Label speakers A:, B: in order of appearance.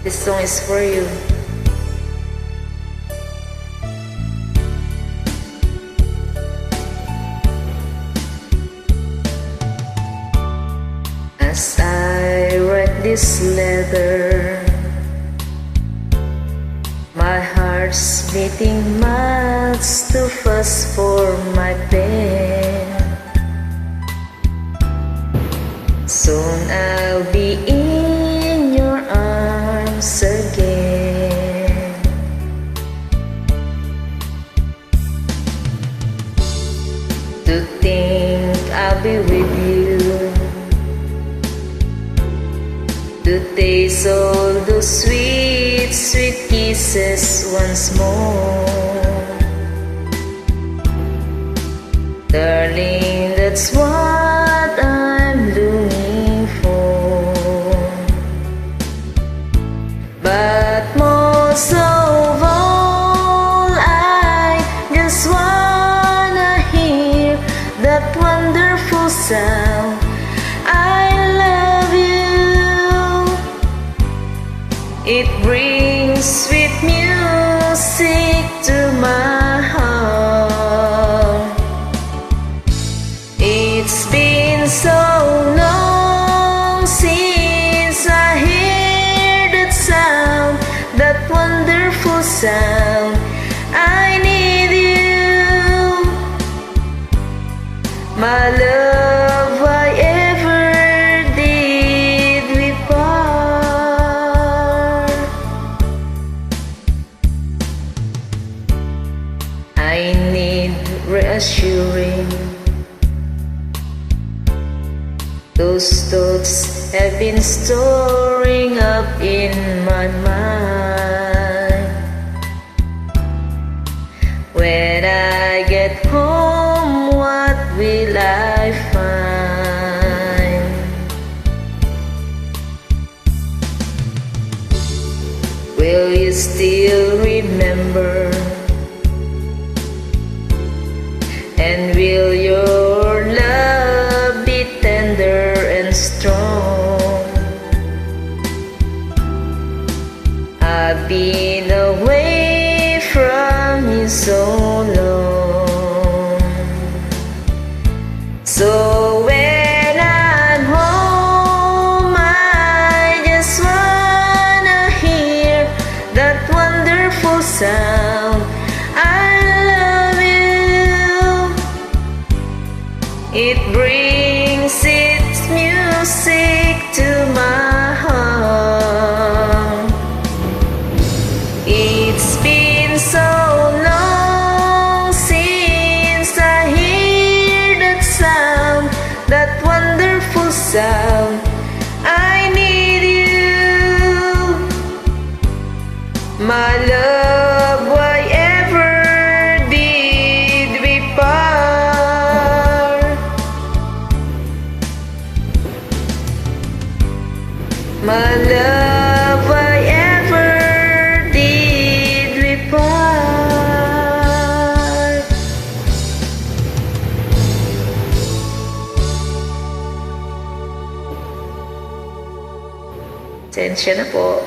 A: This song is for you. As I write this letter, my heart's beating much too fast for my pen. Soon I'll be in your arms again. To think I'll be with you, to taste all those sweet, sweet kisses once more. Darling, that's what I'm longing for. But most of all, I just wanna hear that wonderful sound, I love you. It brings sweet music to my heart. It's been so long since I hear that sound, that wonderful sound. I need you, my love. Why ever did we part? I need reassuring. Those thoughts have been storing up in my mind. When I get home, what will I find? Will you still remember? And will your love be tender and strong? I've been away from you so long. So when I'm home, I just wanna hear that wonderful sound, I love you. It brings its music to my heart. It's been so long since I hear that sound, that wonderful sound. I need you, my love. Why ever did we part? My love, why ever did we part? Tensya na po.